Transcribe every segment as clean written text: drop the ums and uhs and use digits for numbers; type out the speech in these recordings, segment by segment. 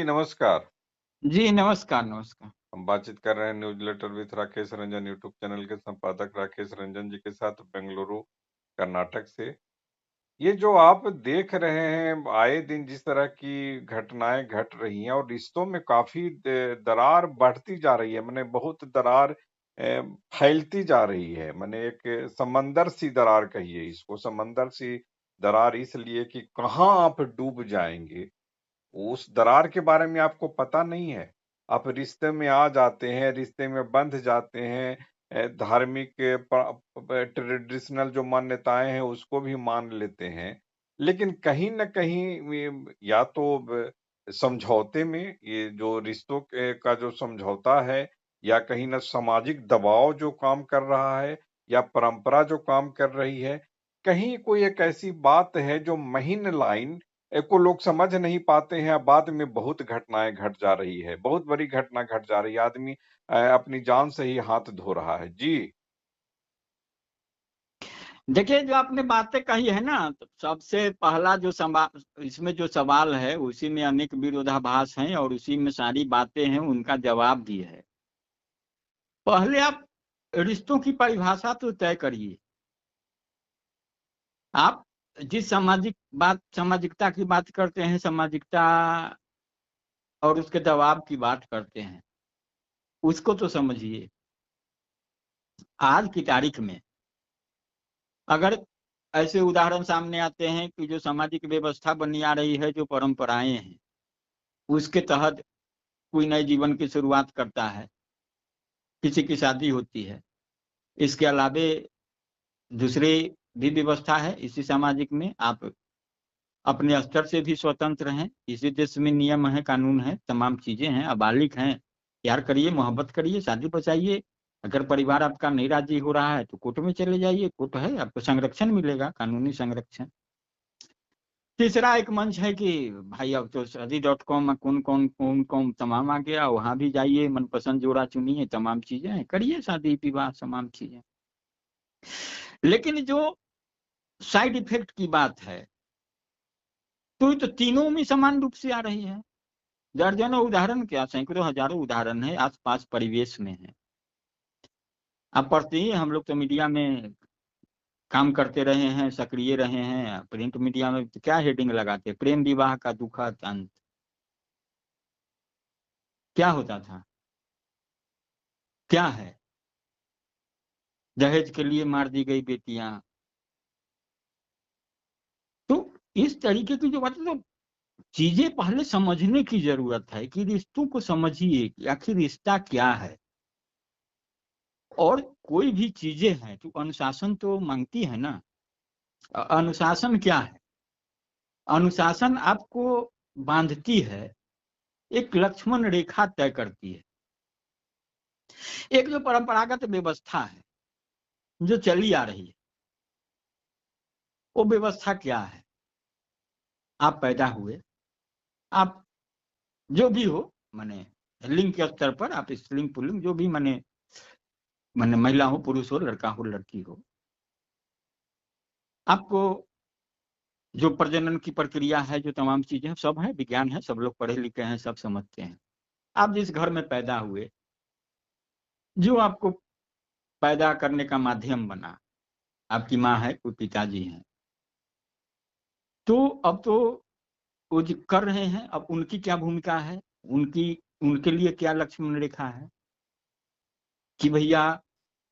जी, नमस्कार। जी, नमस्कार, नमस्कार। हम बातचीत कर रहे हैं newsletter with Rakesh Ranjan YouTube channel के संपादक राकेश रंजन जी के साथ बेंगलुरु, कर्नाटक से। ये जो आप देख रहे हैं आए दिन जिस तरह की घटनाएँ घट रही हैं और रिश्तों में काफ़ी दरार बढ़ती जा रही है। माने बहुत दरार फैलती जा रही है। माने एक समंदर सी दरार कहिए इसको, समंदर सी दरार इसलिए कि कहाँ आप डूब जाएँगे। उस दरार के बारे में आपको पता नहीं है। आप रिश्ते में आ जाते हैं, रिश्ते में बंध जाते हैं, धार्मिक ट्रेडिशनल जो मान्यताएँ हैं उसको भी मान लेते हैं। लेकिन कहीं न कहीं या तो समझौते में ये जो रिश्तों के का जो समझौता है या कहीं न सामाजिक दबाव जो काम कर रहा है या परंपरा जो काम कर रही है, कहीं कोई एक ऐसी बात है जो महीन लाइन को लोग समझ नहीं पाते हैं, बाद में बहुत घटनाएँ घट जा रही है, बहुत बड़ी घटना घट जा रही है, आदमी अपनी जान से ही हाथ धो रहा है। जी, देखिए, जो आपने बातें कही है ना, तो सबसे पहला जो इसमें जो सवाल है, उसी में अनेक विरोधाभास हैं और उसी में सारी बातें हैं, उनका जवाब भी है। पहले आप रिश्तों की परिभाषा तो तय करिए। आप जिस सामाजिकता की बात करते हैं, सामाजिकता और उसके दबाव की बात करते हैं, उसको तो समझिए। आज की तारीख में अगर ऐसे उदाहरण सामने आते हैं कि जो सामाजिक व्यवस्था बनी आ रही है, जो परंपराएं हैं, उसके तहत कोई नए जीवन की शुरुआत करता है, किसी की शादी होती है। इसके अलावे दूसरी भी व्यवस्था है इसी सामाजिक में, आप अपने स्तर से भी स्वतंत्र हैं। इसी देश में नियम है, कानून है, तमाम चीजें हैं। अब बालिग हैं, प्यार करिए, मोहब्बत करिए, शादी बचाइए। अगर परिवार आपका नहीं राजी हो रहा है तो कोर्ट में चले जाइए, कोर्ट है, आपको संरक्षण मिलेगा, कानूनी संरक्षण। तीसरा एक मंच है कि भाई अब तो शादी.com कौन तमाम आ गया, वहां भी जाइए, मनपसंद जोड़ा चुनिए, तमाम चीजें हैं, करिए शादी विवाह, तमाम चीजें। लेकिन जो साइड इफेक्ट की बात है, तो ये तो तीनों में समान रूप से आ रही है। दर्जनों उदाहरण, क्या सैकड़ों हजारों उदाहरण है, आसपास परिवेश में है। आप पढ़ते ही हैं, हम लोग तो मीडिया में काम करते रहे हैं, सक्रिय रहे हैं। प्रिंट मीडिया में तो क्या हेडिंग लगाते, प्रेम विवाह का दुखद अंत। क्या होता था, क्या है, दहेज के लिए मार दी गई बेटियां। तो इस तरीके की जो बात है, तो चीजें पहले समझने की जरूरत है कि रिश्तों को समझिए कि आखिर रिश्ता क्या है। और कोई भी चीजें हैं तो अनुशासन तो मांगती है ना। अनुशासन क्या है? अनुशासन आपको बांधती है, एक लक्ष्मण रेखा तय करती है। एक जो परंपरागत व्यवस्था है जो चली आ रही है, वो व्यवस्था क्या है? आप पैदा हुए, आप जो भी हो, माने लिंग के स्तर पर आप स्त्रीलिंग पुल्लिंग जो भी, माने माने महिला हो, पुरुष हो, लड़का हो, लड़की हो, आपको जो प्रजनन की प्रक्रिया है, जो तमाम चीजें सब है, विज्ञान है, सब लोग पढ़े लिखे हैं, सब समझते हैं। आप जिस घर में पैदा हुए, जो आपको पैदा करने का माध्यम बना, आपकी माँ है, कोई पिताजी हैं, तो अब तो वो जो कर रहे हैं, अब उनकी क्या भूमिका है, उनकी उनके लिए क्या लक्ष्मण रेखा है कि भैया,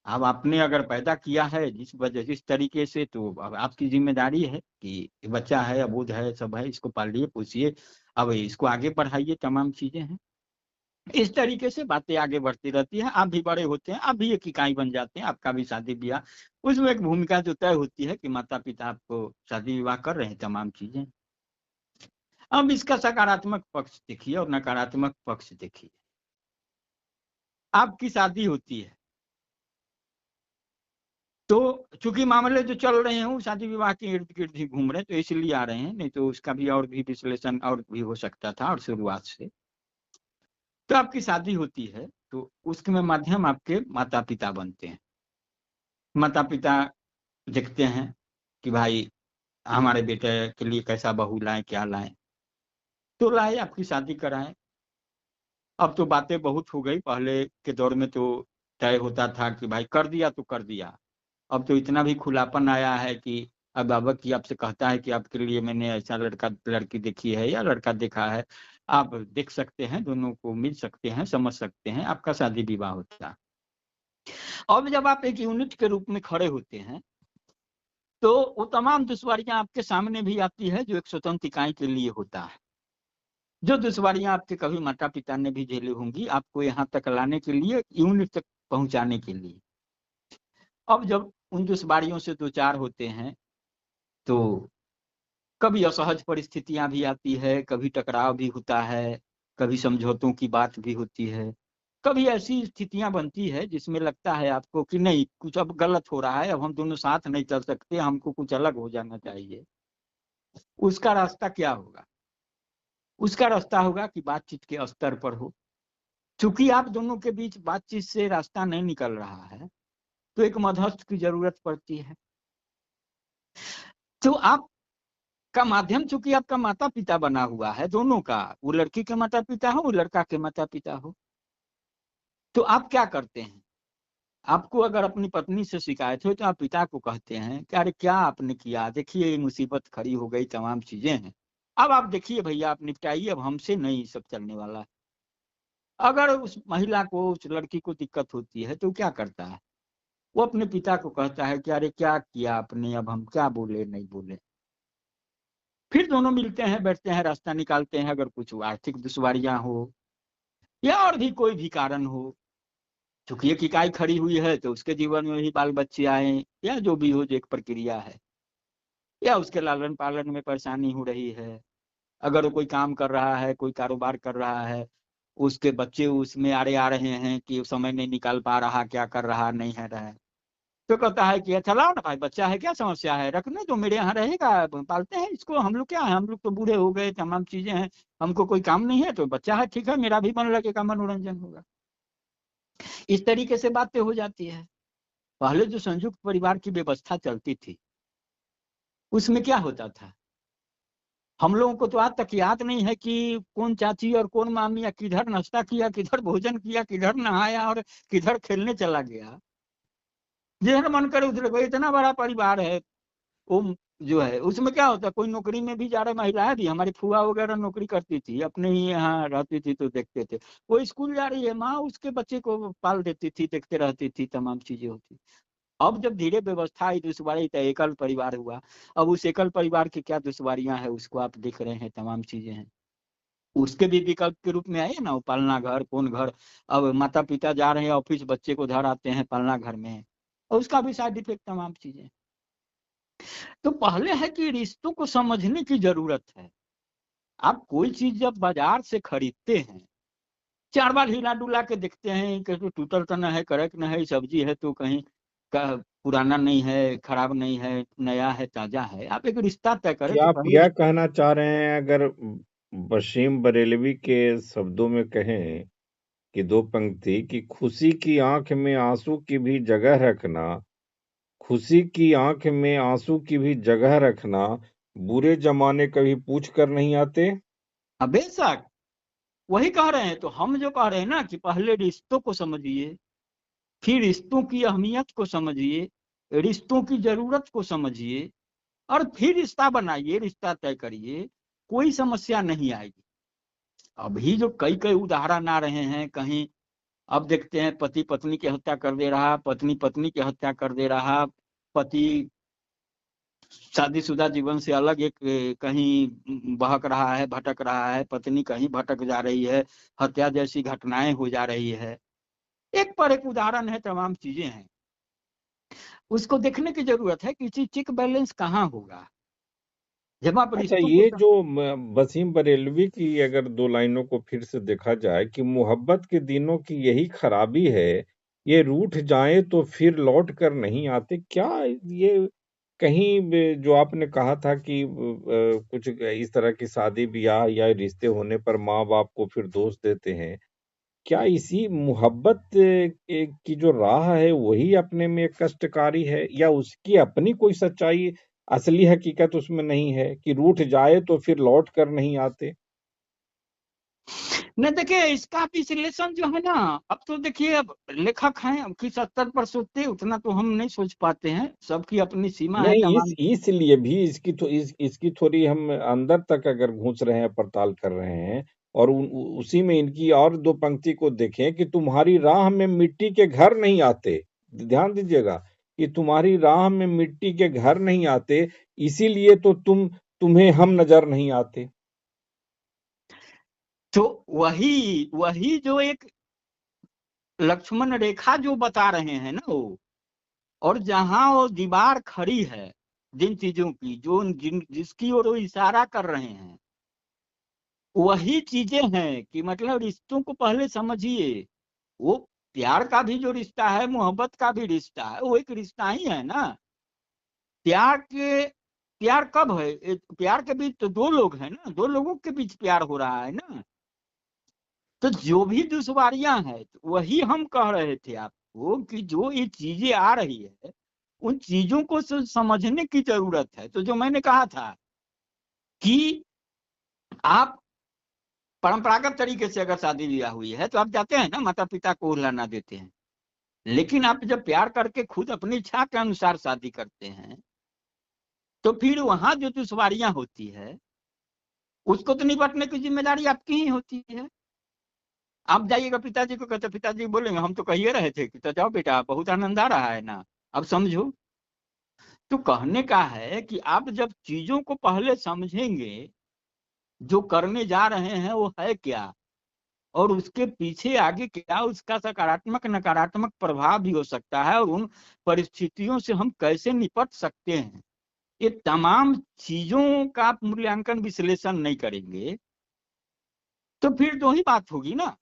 अब आपने अगर पैदा किया है जिस तरीके से, तो अब आपकी जिम्मेदारी है कि बच्चा है, अबूझ है, सब है, इसको पालिए पोसिए, अब इसको आगे बढ़ाइए, तमाम चीजें हैं। इस तरीके से बातें आगे बढ़ती रहती हैं। आप भी बड़े होते हैं, आप भी एक इकाई बन जाते हैं, आपका भी शादी ब्याह, उसमें एक भूमिका जो तय होती है कि माता पिता आपको शादी विवाह कर रहे हैं, तमाम चीजें। अब इसका सकारात्मक पक्ष देखिए और नकारात्मक पक्ष देखिए। आपकी शादी होती है, तो चूंकि मामले जो चल रहे हैं वो शादी विवाह के इर्द गिर्द ही घूम रहे हैं, तो इसलिए आ रहे हैं, नहीं तो उसका भी और भी विश्लेषण और भी हो सकता था, और शुरुआत से। तो आपकी शादी होती है, तो उसके माध्यम आपके माता पिता बनते हैं। माता पिता देखते हैं कि भाई हमारे बेटे के लिए कैसा बहू लाएं, क्या लाएं, तो लाए, आपकी शादी कराएं। अब तो बातें बहुत हो गई, पहले के दौर में तो तय होता था कि भाई कर दिया तो कर दिया। अब तो इतना भी खुलापन आया है कि अभिभावक आपसे कहता है कि आपके लिए मैंने ऐसा लड़का लड़की देखी है या लड़का देखा है, आप देख सकते हैं, दोनों को मिल सकते हैं, समझ सकते हैं, आपका शादी विवाह होता है। अब जब आप एक यूनिट के रूप में खड़े होते हैं तो वो तमाम दुश्वारियां आपके सामने भी आती है जो एक स्वतंत्र इकाई के लिए होता है। जो दुश्वारियां आपके कभी माता पिता ने भी झेली होंगी आपको यहाँ तक लाने के लिए, यूनिट तक पहुंचाने के लिए। अब जब उन दुश्वारियों से दो चार होते हैं तो कभी असहज परिस्थितियां भी आती है, कभी टकराव भी होता है, कभी समझौतों की बात भी होती है, कभी ऐसी स्थितियां बनती है जिसमें लगता है आपको कि नहीं कुछ अब गलत हो रहा है, अब हम दोनों साथ नहीं चल सकते, हमको कुछ अलग हो जाना चाहिए। उसका रास्ता क्या होगा? उसका रास्ता होगा कि बातचीत के स्तर पर हो। चूंकि आप दोनों के बीच बातचीत से रास्ता नहीं निकल रहा है तो एक मध्यस्थ की जरूरत पड़ती है। तो आपका माध्यम चूंकि आपका माता पिता बना हुआ है दोनों का, वो लड़की के माता पिता हो वो लड़का के माता पिता हो, तो आप क्या करते हैं? आपको अगर अपनी पत्नी से शिकायत हो तो आप पिता को कहते हैं कि अरे क्या आपने किया, देखिए ये मुसीबत खड़ी हो गई, तमाम चीजें हैं, अब आप देखिए भैया आप निपटाइए, अब हमसे नहीं सब चलने वाला। अगर उस महिला को उस लड़की को दिक्कत होती है तो क्या करता है? वो अपने पिता को कहता है कि अरे क्या किया आपने, अब हम क्या बोले नहीं बोले। फिर दोनों मिलते हैं, बैठते हैं, रास्ता निकालते हैं। अगर कुछ आर्थिक दुश्वारियां हो या और भी कोई भी कारण हो, चूंकि एक इकाई खड़ी हुई है तो उसके जीवन में भी बाल बच्चे आए या जो भी हो, जो एक प्रक्रिया है, या उसके लालन पालन में परेशानी हो रही है, अगर वो कोई काम कर रहा है, कोई कारोबार कर रहा है, उसके बच्चे उसमें आड़े आ रहे हैं कि समय नहीं निकाल पा रहा, क्या कर रहा नहीं है रहा, तो कहता है कि अच्छा लाओ ना भाई, बच्चा है क्या समस्या है, रखने तो मेरे यहाँ रहेगा, पालते हैं इसको, हम लोग क्या है, हम लोग तो बूढ़े हो गए, तमाम चीजें हैं, हमको कोई काम नहीं है, तो बच्चा है ठीक है, मेरा भी मन लगेगा, मनोरंजन होगा। इस तरीके से बातें हो जाती है। पहले जो संयुक्त परिवार की व्यवस्था चलती थी उसमें क्या होता था, हम लोगों को तो आज तक याद नहीं है कि कौन चाची और कौन मामी या किधर नाश्ता किया, किधर भोजन किया, किधर नहाया और किधर खेलने चला गया। जिधर मन करे उधर गए, इतना बड़ा परिवार है। वो जो है उसमें क्या होता है, कोई नौकरी में भी जा रहे, महिलाएं भी, हमारी फुआ वगैरह नौकरी करती थी, अपने ही यहाँ रहती थी तो देखते थे। वो स्कूल जा रही है, माँ उसके बच्चे को पाल देती थी, देखते रहती थी, तमाम चीजें होती। अब जब धीरे व्यवस्था आई दुश्वारी तो एकल परिवार हुआ। अब उस एकल परिवार की क्या दुश्वारियां हैं उसको आप देख रहे हैं, तमाम चीजें हैं। उसके भी विकल्प के रूप में आए ना, वो पालना घर, कौन घर। अब माता पिता जा रहे हैं ऑफिस, बच्चे को घर आते हैं पालना घर में, और उसका भी साइड इफेक्ट, तमाम चीजें। तो पहले है कि रिश्तों को समझने की जरूरत है। आप कोई चीज जब बाजार से खरीदते हैं, चार बार हिला डुला के देखते हैं कि तो टूटल तो न है, करक न है, सब्जी है तो कहीं का पुराना नहीं है, खराब नहीं है, नया है, ताजा है। आप एक रिश्ता तय करें क्या तो आप पहले। यह कहना चाह रहे हैं, अगर वसीम बरेलवी के शब्दों में कहें कि दो पंक्ति, कि खुशी की आंख में आंसू की भी जगह रखना, खुशी की आंख में आंसू की भी जगह रखना, बुरे जमाने कभी पूछ कर नहीं आते। बेशक वही कह रहे हैं, तो हम जो कह रहे हैं ना कि पहले रिश्तों को समझिए, फिर रिश्तों की अहमियत को समझिए, रिश्तों की जरूरत को समझिए, और फिर रिश्ता बनाइए, रिश्ता तय करिए, कोई समस्या नहीं आएगी। अभी जो कई कई उदाहरण आ रहे हैं कहीं, अब देखते हैं पति पत्नी की हत्या कर दे रहा, पत्नी पत्नी की हत्या कर दे रहा, पति शादीशुदा जीवन से अलग एक कहीं बहक रहा है, भटक रहा है, पत्नी कहीं भटक जा रही है, हत्या जैसी घटनाएं हो जा रही है। एक पर एक उदाहरण है, तमाम चीजें हैं। उसको देखने की जरूरत है कि चेक बैलेंस कहाँ होगा जब आप अच्छा, रिश्तों को। ये जो वसीम बरेलवी की अगर दो लाइनों को फिर से देखा जाए कि मोहब्बत के दिनों की यही खराबी है, ये रूठ जाए तो फिर लौट कर नहीं आते, क्या ये कहीं जो आपने कहा था कि कुछ इस तरह की शादी ब्याह या रिश्ते होने पर माँ बाप को फिर दोष देते हैं, क्या इसी मोहब्बत की जो राह है वही अपने में एक कष्टकारी है, या उसकी अपनी कोई सच्चाई, असली हकीकत उसमें नहीं है कि रूठ जाए तो फिर लौट कर नहीं आते? नहीं देखिए, इसका विश्लेषण जो है ना, अब तो देखिए, अब लेखक हैं, अब किस स्तर पर सोचते हैं उतना तो हम नहीं सोच पाते हैं, सबकी अपनी सीमा है नहीं, तमाम। इसलिए भी इसकी थोड़ी हम अंदर तक अगर घुस रहे हैं, पड़ताल कर रहे हैं, और उसी में इनकी और दो पंक्ति को देखें कि तुम्हारी राह में मिट्टी के घर नहीं आते। ध्यान दीजिएगा कि तुम्हारी राह में मिट्टी के घर नहीं आते, इसीलिए तो तुम्हें हम नजर नहीं आते। तो वही वही जो एक लक्ष्मण रेखा जो बता रहे हैं ना वो, और जहां वो दीवार खड़ी है जिन चीजों की, जो जिसकी ओर वो इशारा कर रहे हैं, वही चीजें हैं कि मतलब रिश्तों को पहले समझिए। वो प्यार का भी जो रिश्ता है, मोहब्बत का भी रिश्ता है, वो एक रिश्ता ही है ना। प्यार कब है? प्यार के बीच तो दो लोग हैं ना, दो लोगों के बीच प्यार हो रहा है ना। तो जो भी दुश्वारियां हैं, तो वही हम कह रहे थे आपको कि जो ये चीजें आ रही है, उन चीजों को समझने की जरूरत है। तो जो मैंने कहा था कि आप परंपरागत तरीके से अगर शादी ब्याह हुई है तो आप जाते हैं ना, माता पिता को उलाना देते हैं। लेकिन आप जब प्यार करके खुद अपनी इच्छा के अनुसार शादी करते हैं, तो फिर वहां जो दुश्वारियां होती है, उसको तो निपटने की जिम्मेदारी आपकी ही होती है। आप जाइएगा पिताजी को, कहते पिताजी बोलेंगे हम तो कहिए रहे थे कि तो जाओ बेटा, बहुत आनंद आ रहा है ना, अब समझो। तो कहने का है कि आप जब चीजों को पहले समझेंगे, जो करने जा रहे हैं वो है क्या, और उसके पीछे आगे क्या उसका सकारात्मक नकारात्मक प्रभाव भी हो सकता है, और उन परिस्थितियों से हम कैसे निपट सकते हैं, ये तमाम चीजों का आप मूल्यांकन विश्लेषण नहीं करेंगे, तो फिर दो ही बात होगी ना।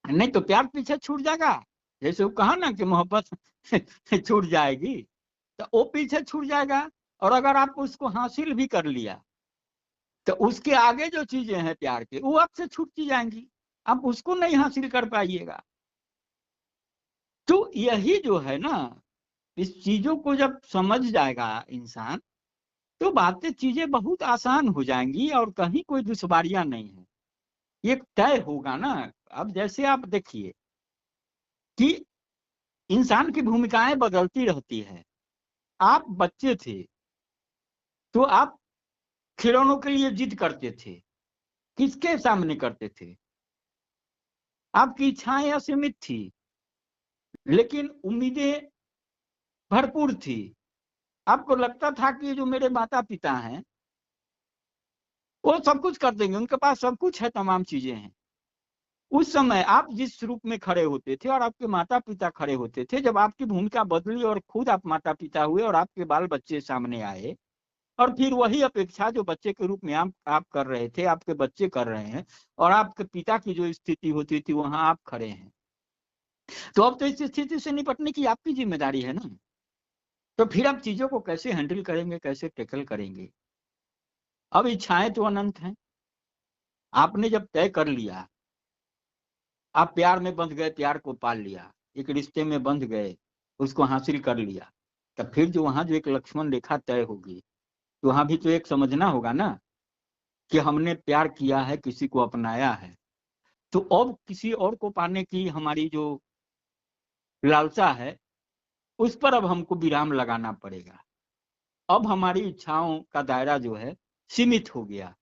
नहीं तो प्यार पीछे छूट जाएगा, जैसे वो कहा ना कि मोहब्बत छूट जाएगी, तो वो पीछे छूट जाएगा। और अगर आप उसको हासिल भी कर लिया, तो उसके आगे जो चीजें हैं प्यार के, वो आपसे छूटती जाएंगी, आप उसको नहीं हासिल कर पाइएगा। तो यही जो है ना, इस चीजों को जब समझ जाएगा इंसान, तो बातें चीजें बहुत आसान हो जाएंगी और कहीं कोई दुश्वारियां नहीं है, ये तय होगा ना। अब जैसे आप देखिए कि इंसान की भूमिकाएं बदलती रहती है। आप बच्चे थे तो आप खिलौनों के लिए जिद करते थे, किसके सामने करते थे? आपकी इच्छाएं असीमित थी, लेकिन उम्मीदें भरपूर थी। आपको लगता था कि जो मेरे माता पिता हैं वो सब कुछ कर देंगे, उनके पास सब कुछ है, तमाम चीजें हैं। उस समय आप जिस रूप में खड़े होते थे और आपके माता पिता खड़े होते थे, जब आपकी भूमिका बदली और खुद आप माता पिता हुए और आपके बाल बच्चे सामने आए, और फिर वही अपेक्षा जो बच्चे के रूप में आप कर रहे थे, आपके बच्चे कर रहे हैं, और आपके पिता की जो स्थिति होती थी वहां आप खड़े हैं, तो अब तो इस स्थिति से निपटने की आपकी जिम्मेदारी है ना। तो फिर आप चीजों को कैसे हैंडल करेंगे, कैसे टैकल करेंगे? अब इच्छाएं तो अनंत हैं। आपने जब तय कर लिया, आप प्यार में बंध गए, प्यार को पाल लिया, एक रिश्ते में बंध गए, उसको हासिल कर लिया, तब फिर जो वहां जो एक लक्ष्मण रेखा तय होगी, तो वहां भी तो एक समझना होगा ना कि हमने प्यार किया है, किसी को अपनाया है, तो अब किसी और को पाने की हमारी जो लालसा है, उस पर अब हमको विराम लगाना पड़ेगा। अब हमारी इच्छाओं का दायरा जो है सीमित हो गया।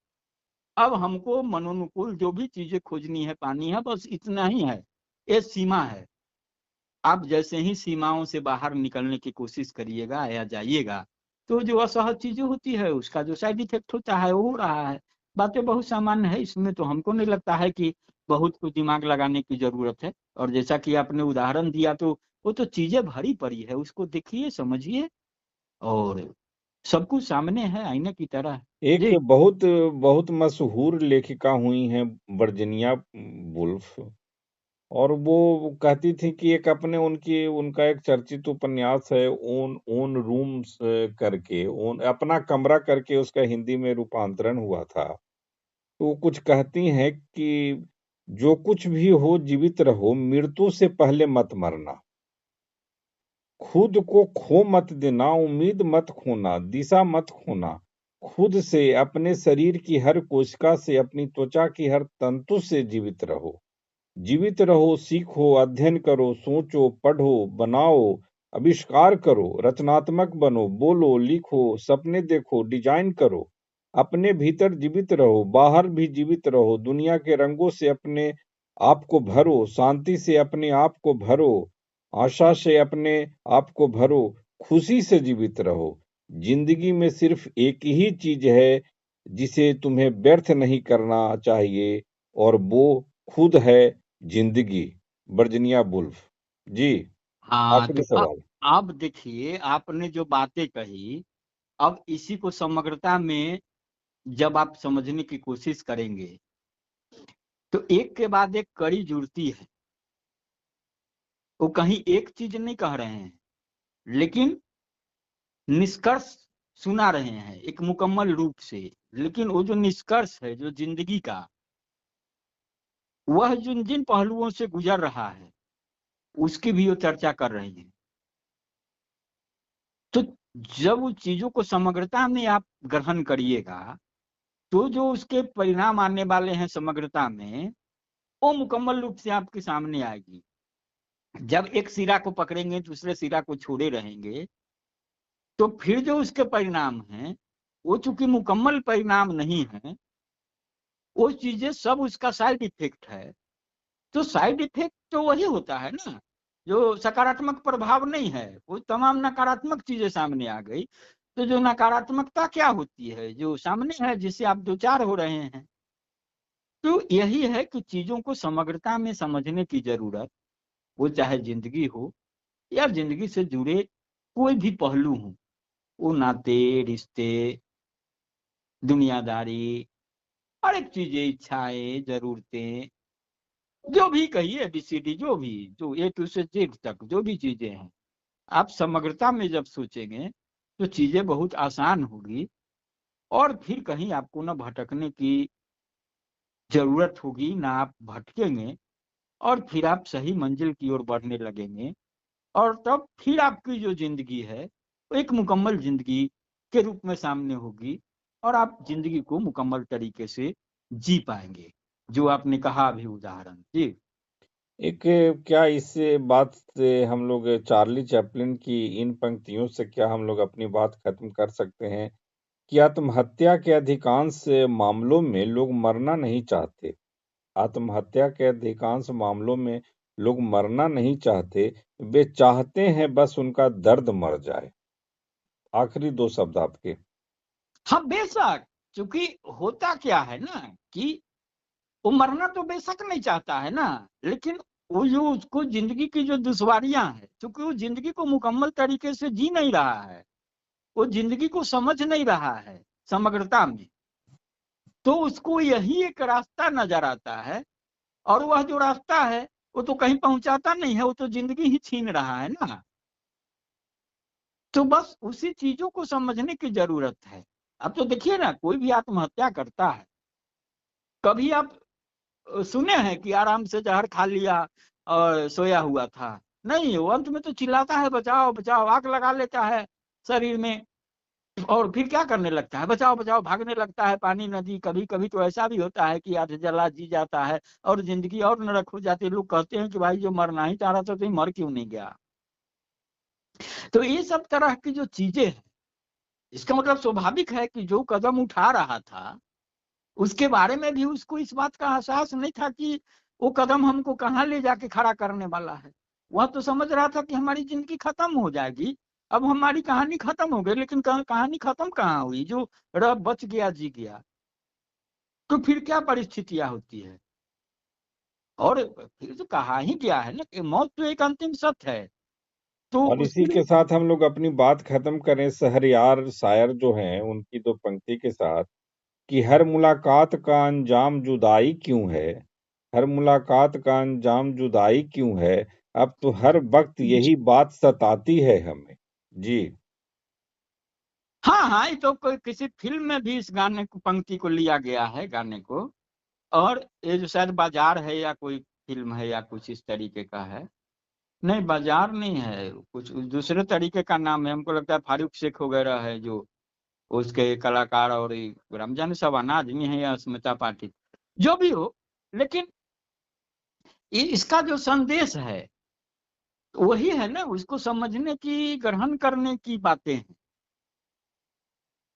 अब हमको मनोनुकूल जो भी चीजें खोजनी है, पानी है, बस इतना ही है, ये सीमा है। आप जैसे ही सीमाओं से बाहर निकलने की कोशिश करिएगा या जाइएगा, तो जो असहज चीजें होती है उसका जो साइड इफेक्ट होता है वो हो रहा है। बातें बहुत सामान्य है, इसमें तो हमको नहीं लगता है कि बहुत कुछ दिमाग लगाने की जरूरत है। और जैसा कि आपने उदाहरण दिया, तो वो तो चीजें भरी पड़ी है, उसको देखिए, समझिए, और सब कुछ सामने है आईने की तरह। एक जी। बहुत बहुत मशहूर लेखिका हुई हैं वर्जीनिया वुल्फ, और वो कहती थी कि एक अपने उनका एक चर्चित उपन्यास है ओन ओन रूम्स करके, ओन अपना कमरा करके, उसका हिंदी में रूपांतरण हुआ था। तो वो कुछ कहती हैं कि जो कुछ भी हो जीवित रहो, मृत्यु से पहले मत मरना, खुद को खो मत देना, उम्मीद मत खोना, दिशा मत खोना, खुद से, अपने शरीर की हर कोशिका से, अपनी त्वचा की हर तंतु से जीवित रहो। जीवित रहो, सीखो, अध्ययन करो, सोचो, पढ़ो, बनाओ, आविष्कार करो, रचनात्मक बनो, बोलो, लिखो, सपने देखो, डिजाइन करो। अपने भीतर जीवित रहो, बाहर भी जीवित रहो। दुनिया के रंगों से अपने आप को भरो, शांति से अपने आप को भरो, आशा से अपने आप को भरो, खुशी से जीवित रहो। जिंदगी में सिर्फ एक ही चीज है जिसे तुम्हें व्यर्थ नहीं करना चाहिए, और वो खुद है जिंदगी। वर्जीनिया वुल्फ जी। हाँ, आखिरी तो सवाल। अब देखिए, आपने जो बातें कही, अब इसी को समग्रता में जब आप समझने की कोशिश करेंगे तो एक के बाद एक कड़ी जुड़ती है। वो कहीं एक चीज नहीं कह रहे हैं, लेकिन निष्कर्ष सुना रहे हैं एक मुकम्मल रूप से। लेकिन वो जो निष्कर्ष है जो जिंदगी का, वह जिन जिन पहलुओं से गुजर रहा है उसकी भी वो चर्चा कर रही है। तो जब उस चीजों को समग्रता में आप ग्रहण करिएगा तो जो उसके परिणाम आने वाले हैं समग्रता में, वो मुकम्मल रूप से आपके सामने आएगी। जब एक सिरा को पकड़ेंगे दूसरे सिरा को छोड़े रहेंगे, तो फिर जो उसके परिणाम हैं वो चूंकि मुकम्मल परिणाम नहीं है, वो चीजें सब उसका साइड इफेक्ट है। तो साइड इफेक्ट तो वही होता है ना, जो सकारात्मक प्रभाव नहीं है, वो तमाम नकारात्मक चीजें सामने आ गई। तो जो नकारात्मकता क्या होती है जो सामने है, जिससे आप दो चार हो रहे हैं। तो यही है कि चीजों को समग्रता में समझने की जरूरत, वो चाहे जिंदगी हो या जिंदगी से जुड़े कोई भी पहलू हो, वो नाते, रिश्ते, दुनियादारी, हर एक चीजें, इच्छाएं, जरूरतें, जो भी कहिए, एबीसीडी, जो भी, जो ए टू से जेड तक जो भी चीजें हैं, आप समग्रता में जब सोचेंगे तो चीजें बहुत आसान होगी। और फिर कहीं आपको न भटकने की जरूरत होगी, ना आप भटकेंगे, और फिर आप सही मंजिल की ओर बढ़ने लगेंगे। और तब फिर आपकी जो जिंदगी है वो एक मुकम्मल जिंदगी के रूप में सामने होगी, और आप जिंदगी को मुकम्मल तरीके से जी पाएंगे, जो आपने कहा अभी उदाहरण। जी। एक, क्या इस बात से हम लोग चार्ली चैपलिन की इन पंक्तियों से क्या हम लोग अपनी बात खत्म कर सकते हैं कि आत्महत्या के अधिकांश मामलों में लोग मरना नहीं चाहते। आत्महत्या के अधिकांश मामलों में लोग मरना नहीं चाहते, वे चाहते हैं बस उनका दर्द मर जाए। आखिरी 2 शब्द आपके। हाँ, बेशक, क्योंकि होता क्या है ना कि वो मरना तो बेशक नहीं चाहता है ना, लेकिन वो जो उसको जिंदगी की जो दुश्वारियां हैं, क्योंकि वो जिंदगी को मुकम्मल तरीके से जी नहीं रहा है, वो जिंदगी को समझ नहीं रहा है समग्रता में, तो उसको यही एक रास्ता नजर आता है। और वह जो रास्ता है वो तो कहीं पहुंचाता नहीं है, वो तो जिंदगी ही छीन रहा है ना। तो बस उसी चीजों को समझने की जरूरत है। अब तो देखिए ना, कोई भी आत्महत्या करता है, कभी आप सुने हैं कि आराम से जहर खा लिया और सोया हुआ था? नहीं, वो अंत में तो चिल्लाता है बचाओ बचाओ, आग लगा लेता है शरीर में, और फिर क्या करने लगता है, बचाओ बचाओ, भागने लगता है पानी नदी। कभी कभी तो ऐसा भी होता है कि आध जला जी जाता है और जिंदगी और नरक हो जाती है। लोग कहते हैं कि भाई जो मरना ही चाह रहा था तो मर क्यों नहीं गया? तो ये सब तरह की जो चीजें हैं, इसका मतलब स्वाभाविक है कि जो कदम उठा रहा था उसके बारे में भी उसको इस बात का एहसास नहीं था कि वो कदम हमको कहाँ ले जाके खड़ा करने वाला है। वह तो समझ रहा था कि हमारी जिंदगी खत्म हो जाएगी, अब हमारी कहानी खत्म हो गई। लेकिन कहानी खत्म कहाँ हुई? जो रब बच गया, जी गया। तो फिर क्या परिस्थितियां होती है? और फिर तो कहा ही गया है ना कि मौत तो एक अंतिम सत्य है। तो और इसी उसके के लिए साथ हम लोग अपनी बात खत्म करें शहरयार शायर जो हैं उनकी 2 पंक्ति के साथ, कि हर मुलाकात का अंजाम जुदाई क्यों है, हर मुलाकात का अंजाम जुदाई क्यों है, अब तो हर वक्त यही बात सताती है हमें। जी। हाँ हाँ, ये तो कोई किसी फिल्म में भी इस गाने को, पंक्ति को लिया गया है, गाने को। और ये जो शायद बाजार है या कोई फिल्म है या कुछ इस तरीके का है। नहीं, बाजार नहीं है, कुछ दूसरे तरीके का नाम है। हमको लगता है फारूक शेख वगैरह है जो उसके कलाकार और ये रमजान सब आदमी है या स्मिता पाटिल, जो भी हो, लेकिन इसका जो संदेश है वही है ना, उसको समझने की, ग्रहण करने की बातें हैं।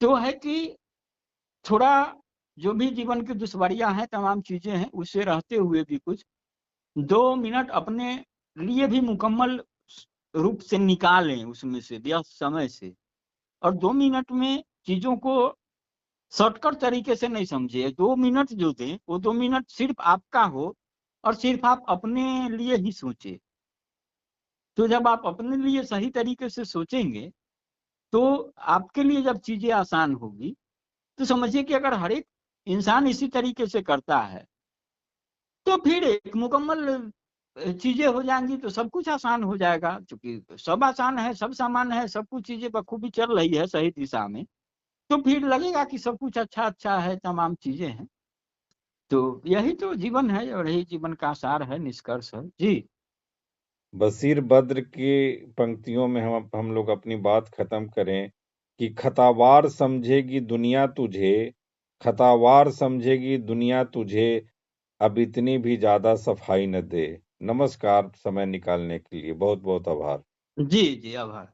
तो है कि थोड़ा जो भी जीवन की दुश्वारियां हैं, तमाम चीजें हैं, उससे रहते हुए भी कुछ 2 मिनट अपने लिए भी मुकम्मल रूप से निकालें उसमें से, व्यस्त समय से, और 2 मिनट में चीजों को शॉर्टकट तरीके से नहीं समझिए। 2 मिनट जो दें वो 2 मिनट सिर्फ आपका हो और सिर्फ आप अपने लिए ही सोचें। तो जब आप अपने लिए सही तरीके से सोचेंगे तो आपके लिए जब चीजें आसान होगी, तो समझिए कि अगर हर एक इंसान इसी तरीके से करता है तो फिर एक मुकम्मल चीजें हो जाएंगी, तो सब कुछ आसान हो जाएगा। क्योंकि सब आसान है, सब सामान्य है, सब कुछ चीजें बखूबी चल रही है सही दिशा में, तो फिर लगेगा कि सब कुछ अच्छा अच्छा है, तमाम चीजें हैं। तो यही तो जीवन है और यही जीवन का सार है, निष्कर्ष है जी। बशीर बद्र की पंक्तियों में हम लोग अपनी बात खत्म करें कि खतावार समझेगी दुनिया तुझे, खतावार समझेगी दुनिया तुझे, अब इतनी भी ज्यादा सफाई न दे। नमस्कार, समय निकालने के लिए बहुत बहुत आभार। जी जी, आभार।